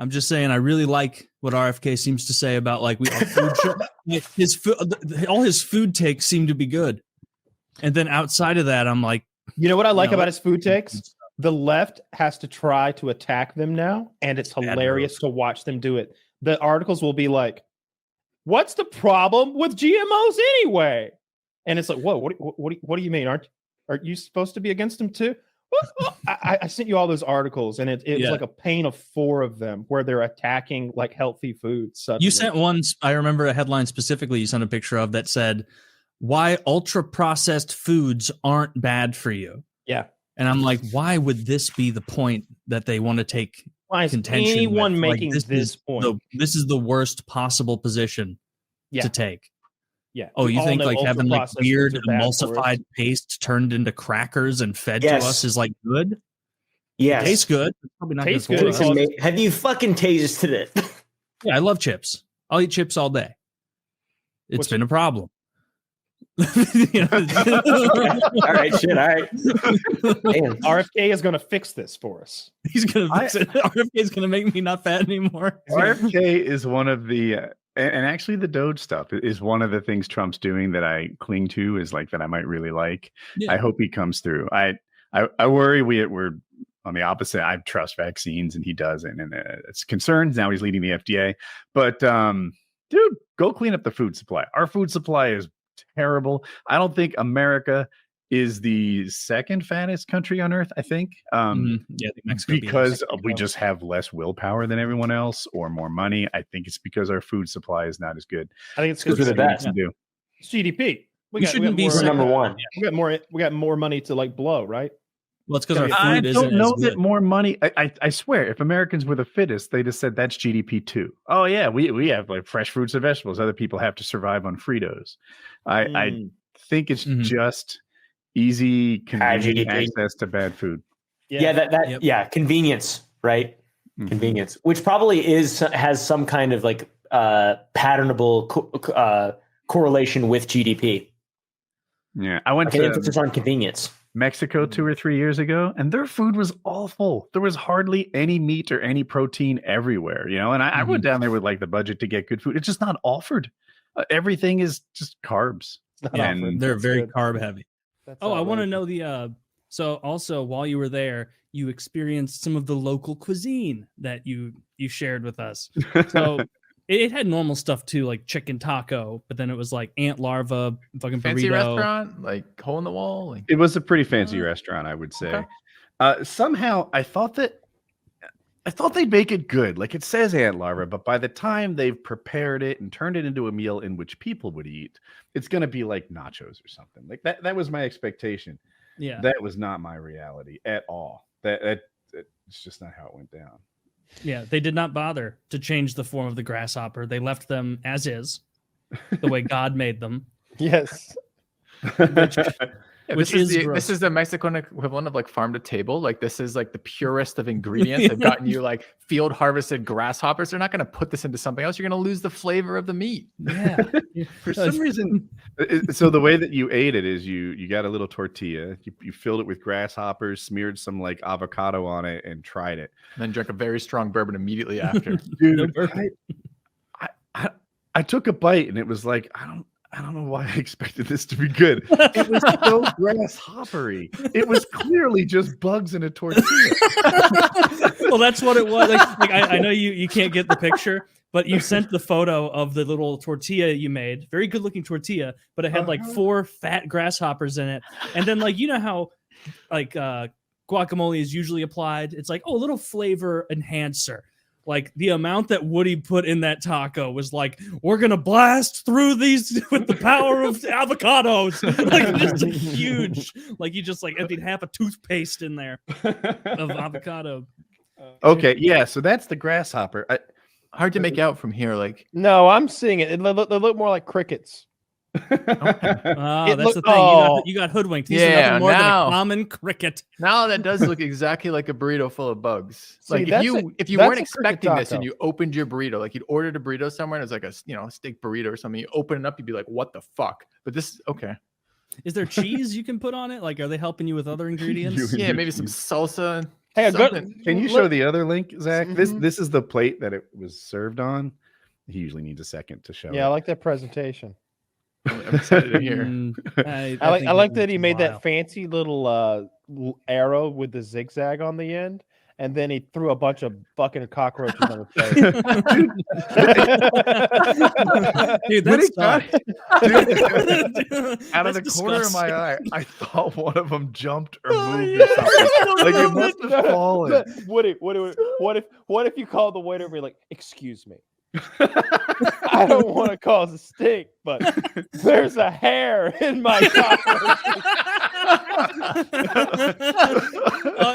I'm just saying I really like what RFK seems to say about like all his food takes seem to be good. And then outside of that, I'm like, you know what I like about his food takes? The left has to try to attack them now, and it's hilarious to watch them do it. The articles will be like, "What's the problem with GMOs anyway?" And it's like, "Whoa, what do you mean? Aren't you supposed to be against them too?" I sent you all those articles, and it was like a pain of 4 of them where they're attacking like healthy foods. Suddenly. You sent one. I remember a headline specifically you sent a picture of that said, "Why ultra processed foods aren't bad for you." Yeah. And I'm like, why would this be the point that they want to take contention? Anyone with? making like, this point? This is the worst possible position to take. Yeah. Oh, you think like having like weird emulsified paste turned into crackers and fed to us is like good? Yes. It tastes good. It's probably not tastes good for us. Have you fucking tasted it? Yeah, I love chips. I'll eat chips all day. It's been a problem. All right, shit. All right. Damn. RFK is going to fix this for us. He's going to fix it. RFK is going to make me not fat anymore. RFK is one of the, and actually the Doge stuff is one of the things Trump's doing that I cling to, is like that I might really like. Yeah. I hope he comes through. I worry we're on the opposite. I trust vaccines and he doesn't, and it's concerns. Now he's leading the FDA, but dude, go clean up the food supply. Our food supply is terrible. I don't think America is the second fattest country on earth. I think, Mexico because we just have less willpower than everyone else, or more money. I think it's because our food supply is not as good. I think it's because we're the best. It's GDP. We shouldn't be number one. We got more money to like blow, right? Well, it's because our food I don't know that more money. I swear, if Americans were the fittest, they just said that's GDP too. Oh yeah, we have like fresh fruits and vegetables. Other people have to survive on Fritos. I think it's just easy, convenient access to bad food. Yeah, convenience, right? Mm-hmm. Convenience, which probably has some kind of like patternable correlation with GDP. Yeah, I went to emphasis on convenience. Mexico 2 or 3 years ago, and their food was awful. There was hardly any meat or any protein everywhere, and I went down there with like the budget to get good food. It's just not offered. Everything is just carbs. And they're very carb heavy. I want to know so also while you were there, you experienced some of the local cuisine that you shared with us. So it had normal stuff too, like chicken taco, but then it was like ant larva, fucking fancy burrito. restaurant, like hole in the wall. It was a pretty fancy restaurant, I would say. Okay. Somehow I thought they'd make it good. Like it says ant larva, but by the time they've prepared it and turned it into a meal in which people would eat, it's going to be like nachos or something. Like that was my expectation. Yeah. That was not my reality at all. It's just not how it went down. Yeah, they did not bother to change the form of the grasshopper. They left them as is, the way God made them. Yes. Which this is the Mexican equivalent of like farm to table. Like this is like the purest of ingredients. They've gotten you like field harvested grasshoppers. They're not going to put this into something else. You're going to lose the flavor of the meat. Yeah. For some reason. So the way that you ate it is you got a little tortilla. You filled it with grasshoppers, smeared some like avocado on it, and tried it. And then drank a very strong bourbon immediately after. Dude, I took a bite and it was like, I don't know why I expected this to be good. It was so grasshoppery. It was clearly just bugs in a tortilla. Well, that's what it was. Like I know you can't get the picture, but you sent the photo of the little tortilla you made. Very good looking tortilla, but it had like 4 fat grasshoppers in it. And then like, you know how like guacamole is usually applied. It's like, a little flavor enhancer. Like the amount that Woody put in that taco was like, we're going to blast through these with the power of avocados. Like just huge, like you just like emptied half a toothpaste in there of avocado. Okay. Yeah. So that's the grasshopper. Hard to make out from here. Like, no, I'm seeing it. They look more like crickets. That's the thing. You got hoodwinked. These are nothing more than a common cricket. Now that does look exactly like a burrito full of bugs. See, like if you weren't expecting this and you opened your burrito, like you'd ordered a burrito somewhere and it was like a steak burrito or something. You open it up, you'd be like, what the fuck? But this okay. Is there cheese you can put on it? Like, are they helping you with other ingredients? Yeah, maybe some salsa. Hey, can you show the other link, Zach? This is the plate that it was served on. He usually needs a second to show. Yeah, I like that presentation. I'm excited to hear. I like that he made that fancy little arrow with the zigzag on the end, and then he threw a bunch of fucking cockroaches on his face. Dude, that's out of the corner of my eye, I thought one of them jumped or moved or something. Like it must have fallen. Woody, what if you call the waiter and be like, "Excuse me, I don't want to cause a stink, but there's a hair in my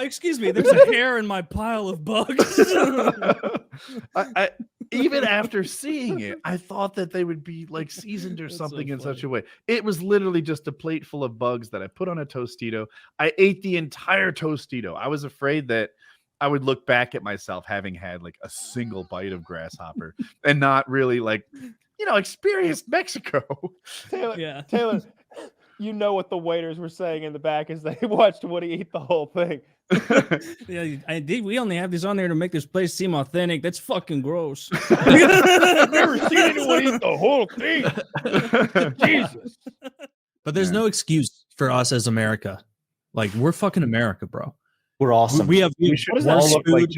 excuse me, there's a hair in my pile of bugs." I even after seeing it, I thought that they would be like seasoned or something in such a way. It was literally just a plate full of bugs that I put on a Tostito. I ate the entire Tostito. I was afraid that I would look back at myself having had like a single bite of grasshopper and not really experienced Mexico. Taylor, you know what the waiters were saying in the back as they watched Woody eat the whole thing. We only have these on there to make this place seem authentic. That's fucking gross. I've never seen anyone eat the whole thing. Jesus. But there's no excuse for us as America. Like, we're fucking America, bro. We're awesome. We have worse food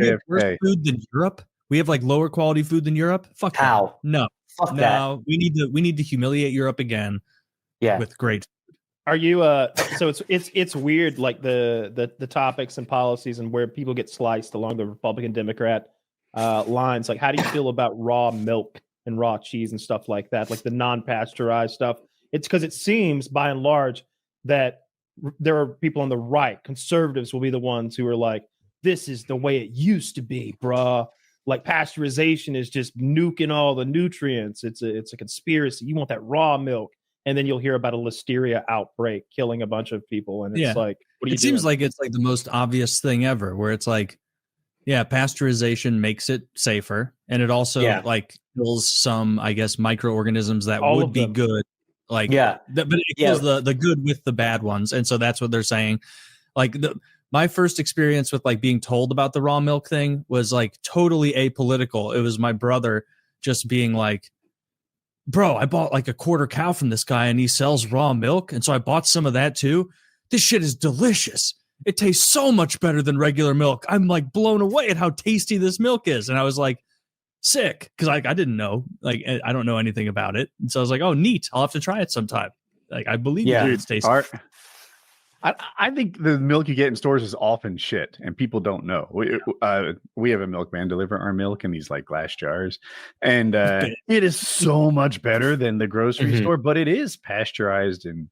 than Europe. We have like lower quality food than Europe. Fuck how? No. Fuck no. We need to humiliate Europe again. Yeah. With great. Are you so it's weird, like the topics and policies and where people get sliced along the Republican Democrat lines. Like, how do you feel about raw milk and raw cheese and stuff like that, like the non-pasteurized stuff? It's because it seems by and large that there are people on the right, conservatives will be the ones who are like, this is the way it used to be, bruh. Like, pasteurization is just nuking all the nutrients. It's a conspiracy. You want that raw milk. And then you'll hear about a listeria outbreak killing a bunch of people. And it's like, what are you doing? Seems like it's like the most obvious thing ever, where it's like, pasteurization makes it safer. And it also like kills some, I guess, microorganisms that would be good. Like, but it kills the good with the bad ones. And so that's what they're saying. Like, my first experience with like being told about the raw milk thing was like totally apolitical. It was my brother just being like, bro, I bought like a quarter cow from this guy and he sells raw milk. And so I bought some of that too. This shit is delicious. It tastes so much better than regular milk. I'm like blown away at how tasty this milk is. And I was like, sick. Cause like, I didn't know, like, I don't know anything about it. And so I was like, oh, neat. I'll have to try it sometime. Like, I believe it's tasty. I think the milk you get in stores is often shit, and people don't know. We have a milkman deliver our milk in these like glass jars, and it is so much better than the grocery store. But it is pasteurized and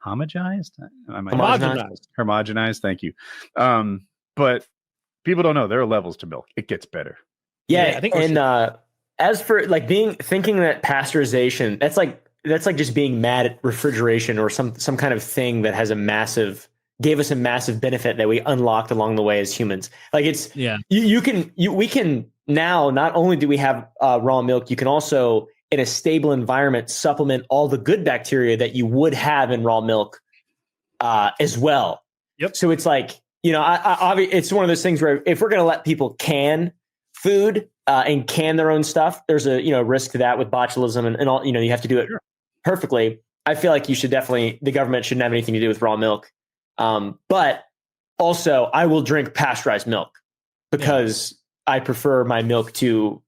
homogenized. Homogenized. Thank you. But people don't know there are levels to milk. It gets better. Yeah, I think. And as for like thinking that pasteurization, that's like just being mad at refrigeration or some kind of thing that gave us a massive benefit that we unlocked along the way as humans. Like it's we can now, not only do we have raw milk, you can also in a stable environment supplement all the good bacteria that you would have in raw milk as well. Yep. So it's like, it's one of those things where if we're going to let people can food and can their own stuff, there's a risk to that with botulism and all. You have to do it perfectly. I feel like the government shouldn't have anything to do with raw milk. But also, I will drink pasteurized milk because I prefer my milk to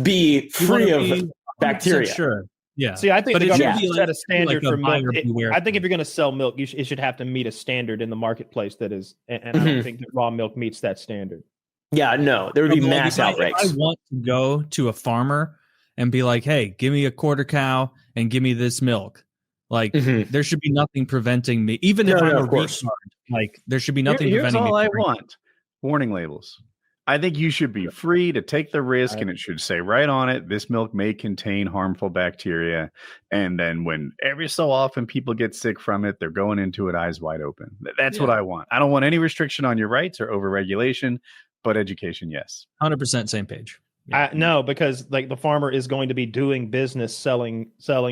be free of bacteria. Sure. Yeah. See, I think the government should set a standard like for milk. I think if you're going to sell milk, it should have to meet a standard in the marketplace that is, and I don't think that raw milk meets that standard. Yeah, no, there would be mass outbreaks. I want to go to a farmer and be like, hey, give me a quarter cow and give me this milk. Like, there should be nothing preventing me, even if I'm a retard. Like, there should be nothing preventing me. Here's all I want. Warning labels. I think you should be free to take the risk, and it should say right on it, this milk may contain harmful bacteria. And then when every so often people get sick from it, they're going into it eyes wide open. That's what I want. I don't want any restriction on your rights or overregulation. But education, yes. 100% same page. Yeah. No, because like the farmer is going to be doing business selling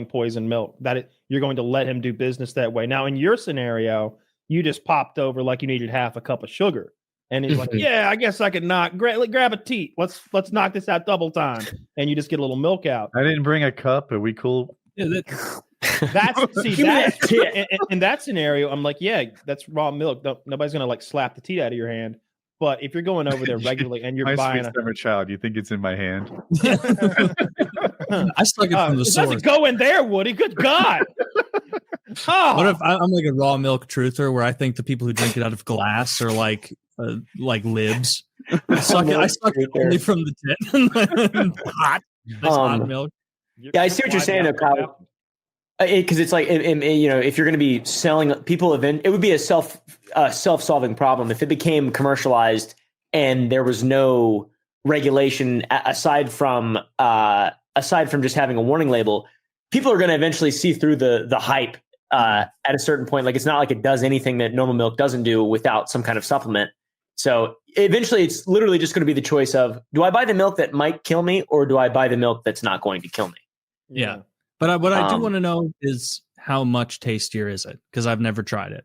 poison milk. You're going to let him do business that way. Now, in your scenario, you just popped over like you needed half a cup of sugar. And he's like, yeah, I guess I could grab a teat. Let's knock this out double time. And you just get a little milk out. I didn't bring a cup. Are we cool? In that scenario, I'm like, yeah, that's raw milk. Nobody's gonna like slap the teat out of your hand. But if you're going over there regularly and you're buying sweet summer child, you think it's in my hand? I stuck it from the source. Doesn't go in there, Woody. Good God. What if I'm like a raw milk truther where I think the people who drink it out of glass are like libs? I suck it only from the tit. Hot milk. Yeah, I see what you're saying though, Kyle. Because it's like, if you're going to be selling people, it would be a self-solving problem if it became commercialized and there was no regulation aside from just having a warning label. People are going to eventually see through the hype at a certain point. Like, it's not like it does anything that normal milk doesn't do without some kind of supplement. So eventually it's literally just going to be the choice of, do I buy the milk that might kill me or do I buy the milk that's not going to kill me? Yeah. But what I do want to know is how much tastier is it? Because I've never tried it.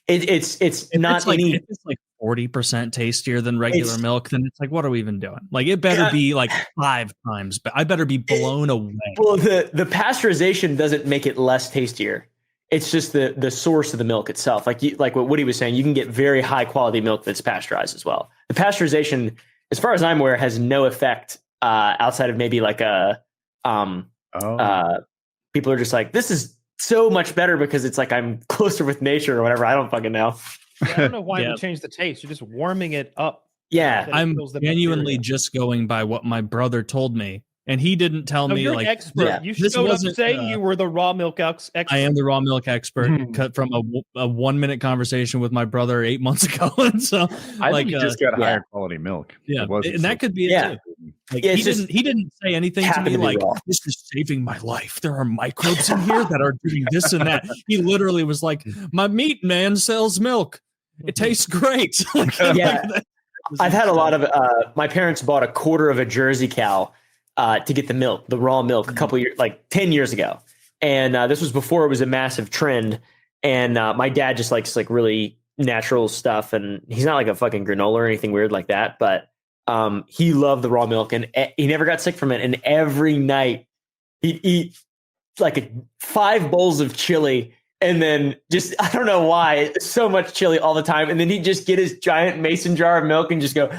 It's not if it's like 40% tastier than regular milk, then it's like, what are we even doing? Like, it better be like 5 times, but I better be blown away. Well, the pasteurization doesn't make it less tastier. It's just the source of the milk itself. Like what Woody was saying, you can get very high quality milk that's pasteurized as well. The pasteurization, as far as I'm aware, has no effect outside of maybe like people are just like, this is so much better because it's like I'm closer with nature or whatever. I don't fucking know. Yeah, I don't know why it would change the taste. You're just warming it up. Yeah, I'm genuinely just going by what my brother told me, and he didn't tell me. You're like, an expert. Yeah, you showed up saying you were the raw milk expert. I am the raw milk expert. Cut from a 1 minute conversation with my brother 8 months ago, and so I think you just got higher quality milk. Yeah, and that could be it too. Like, he didn't say anything to me like, this is saving my life. There are microbes in here that are doing this and that. He literally was like, my meat man sells milk. It tastes great. I've had a lot of my parents bought a quarter of a Jersey cow to get the raw milk a couple years, like 10 years ago. And this was before it was a massive trend. And my dad just likes like really natural stuff. And he's not like a fucking granola or anything weird like that. But he loved the raw milk and he never got sick from it. And every night he'd eat like 5 bowls of chili. And then just, I don't know why, so much chili all the time. And then he'd just get his giant mason jar of milk and just go,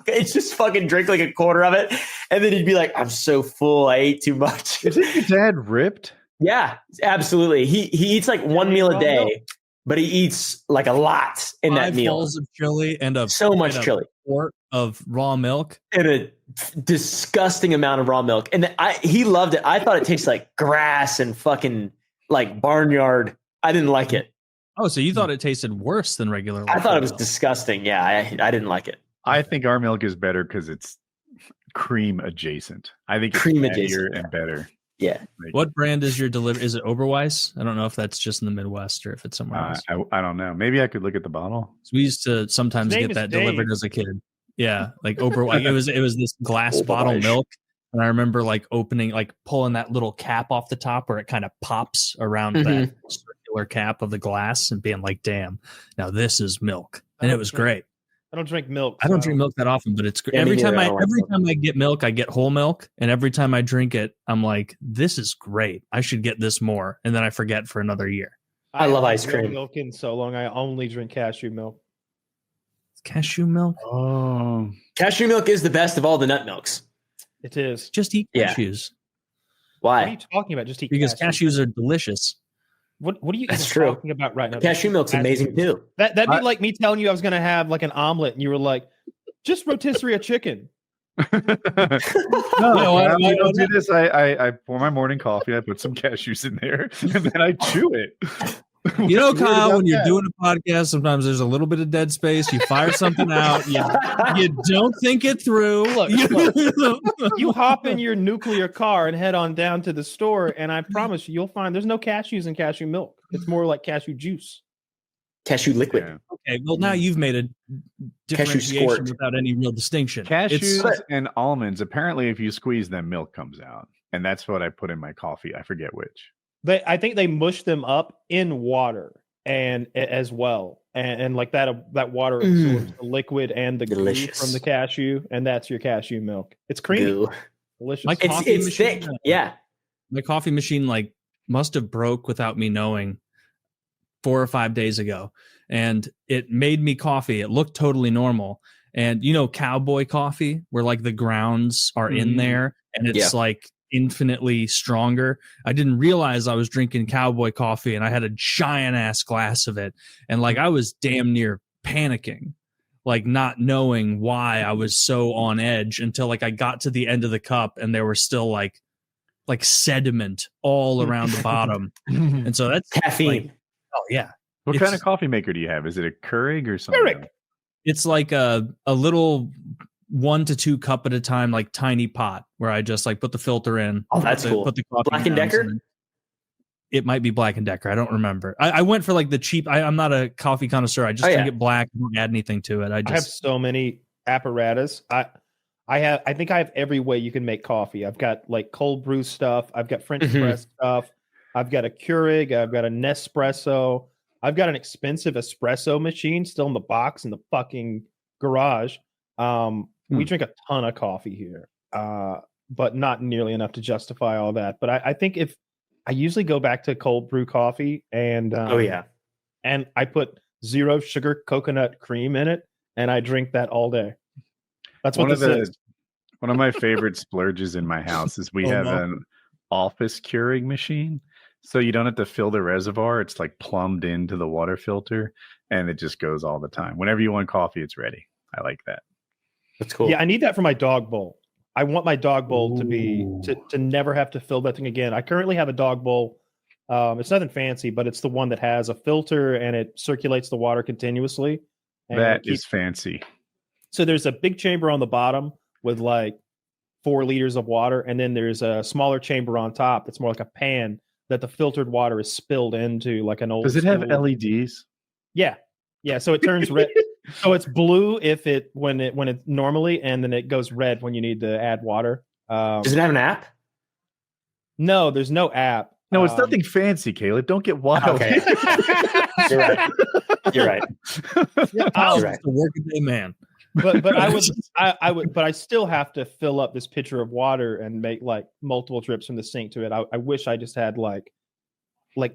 it's just fucking drink like a quarter of it. And then he'd be like, I'm so full. I ate too much. Isn't your dad ripped? Yeah, absolutely. He eats like 1 meal a day, but he eats like a lot in that meal. 5 bowls of chili and so much chili. Quart of raw milk. And a disgusting amount of raw milk. And he loved it. I thought it tasted like grass and fucking like barnyard. I didn't like it. Oh, so you thought it tasted worse than regular? I thought it was disgusting. Yeah, I didn't like it. I think our milk is better because it's cream adjacent. I think it's cream adjacent and better. Yeah. What brand is your delivery? Is it Oberweis? I don't know if that's just in the Midwest or if it's somewhere else. I don't know. Maybe I could look at the bottle. So we used to sometimes get that delivered as a kid. Yeah, like Oberweis. it was this glass bottle milk. And I remember like opening, like pulling that little cap off the top where it kind of pops around that circular cap of the glass and being like, damn, now this is milk. And it was great. I don't drink milk. I don't drink milk that often, but it's great. Every time I get milk, I get whole milk. And every time I drink it, I'm like, this is great. I should get this more. And then I forget for another year. I love ice cream. Milk in so long. I only drink cashew milk. Cashew milk? Oh. Cashew milk is the best of all the nut milks. It is. Just eat cashews. Why? What are you talking about? Just eat because cashews are delicious. What are you talking about right now? Cashew milk's amazing too. That'd be like me telling you I was going to have like an omelet and you were like, just rotisserie chicken. I don't do this. I pour my morning coffee. I put some cashews in there and then I chew it. You know, Kyle, when you're doing a podcast, sometimes there's a little bit of dead space. You fire something out. You don't think it through. Look, you hop in your nuclear car and head on down to the store, and I promise you'll find there's no cashews in cashew milk. It's more like cashew juice. Cashew liquid. Yeah. Okay, well, now you've made a differentiation without any real distinction. Cashews and almonds, apparently, if you squeeze them, milk comes out. And that's what I put in my coffee. I forget which. I think they mush them up in water and as well, and like that water absorbs the liquid and the goo from the cashew, and that's your cashew milk. It's creamy, delicious. It's thick. Yeah, my coffee machine like must have broke without me knowing 4 or 5 days ago, and it made me coffee. It looked totally normal, and cowboy coffee where like the grounds are in there, and it's like infinitely stronger. I didn't realize I was drinking cowboy coffee, and I had a giant ass glass of it, and like I was damn near panicking, like not knowing why I was so on edge until like I got to the end of the cup and there were still like sediment all around the bottom. And so that's caffeine. Oh yeah. What kind of coffee maker do you have? Is it a Keurig or something? Keurig. It's like a little 1 to 2 cup at a time, like tiny pot where I just like put the filter in. Oh, that's cool. Put the coffee Black and Decker? It might be Black and Decker. I don't remember. I went for like the cheap. I'm not a coffee connoisseur. I just drink it black. Don't add anything to it. I have so many apparatus. I think I have every way you can make coffee. I've got like cold brew stuff. I've got French press stuff. I've got a Keurig. I've got a Nespresso. I've got an expensive espresso machine still in the box in the fucking garage. We drink a ton of coffee here, but not nearly enough to justify all that. But I think if I usually go back to cold brew coffee and and I put 0 sugar coconut cream in it, and I drink that all day. That's what this is. One of my favorite splurges in my house is we have an office Keurig machine. So you don't have to fill the reservoir. It's like plumbed into the water filter, and it just goes all the time. Whenever you want coffee, it's ready. I like that. That's cool. Yeah, I need that for my dog bowl. I want my dog bowl to be to never have to fill that thing again. I currently have a dog bowl. It's nothing fancy, but it's the one that has a filter and it circulates the water continuously. That is fancy. So there's a big chamber on the bottom with like 4 liters of water, and then there's a smaller chamber on top that's more like a pan that the filtered water is spilled into, like an old. Does it have LEDs? Yeah. So it turns red. So it's blue when it normally, and then it goes red when you need to add water. Does it have an app? No, there's no app. No, it's nothing fancy, Caleb. Don't get wild. Okay. You're right. You're right. Yeah, Kyle's just a workaday man. But I would, but I still have to fill up this pitcher of water and make like multiple trips from the sink to it. I wish I just had like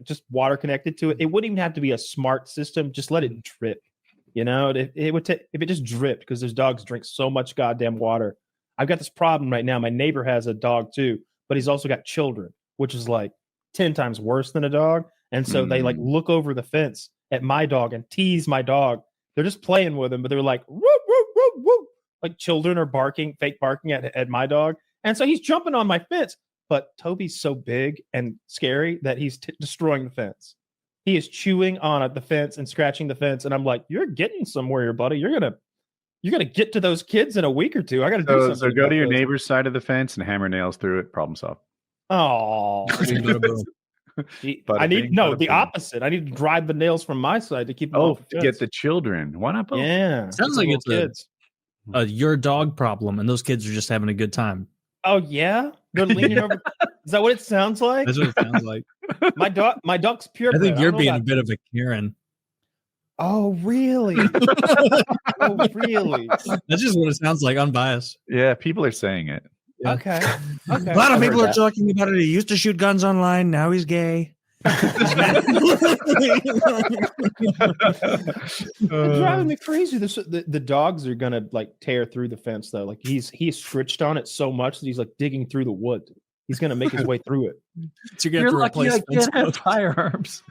just water connected to it. It wouldn't even have to be a smart system. Just let it drip. It would take if it just dripped, because those dogs drink so much goddamn water. I've got this problem right now. My neighbor has a dog too, but he's also got children, which is like 10 times worse than a dog. And so they like look over the fence at my dog and tease my dog. They're just playing with him, but they're like, whoop, whoop, whoop, whoop. Like children are fake barking at my dog. And so he's jumping on my fence. But Toby's so big and scary that he's destroying the fence. He is chewing on the fence and scratching the fence. And I'm like, you're getting somewhere here, buddy. You're gonna get to those kids in a week or two. I gotta do something. So go to your neighbor's side of the fence and hammer nails through it. Problem solved. Oh, I need the opposite. I need to drive the nails from my side to keep them off to get the children. Why not both? Yeah, sounds like it's your dog problem, and those kids are just having a good time. Oh yeah, they're leaning over. Is that what it sounds like? That's what it sounds like. My dog's pure. I think you're being a bit of a Karen. Oh really? Oh really? That's just what it sounds like, unbiased. Yeah, people are saying it. Yeah. Okay. A lot of people are talking about it. He used to shoot guns online. Now he's gay. It's driving me crazy. The dogs are gonna like tear through the fence though. Like he's scritched on it so much that he's like digging through the wood. He's gonna make his way through it. So you're lucky I can't have firearms.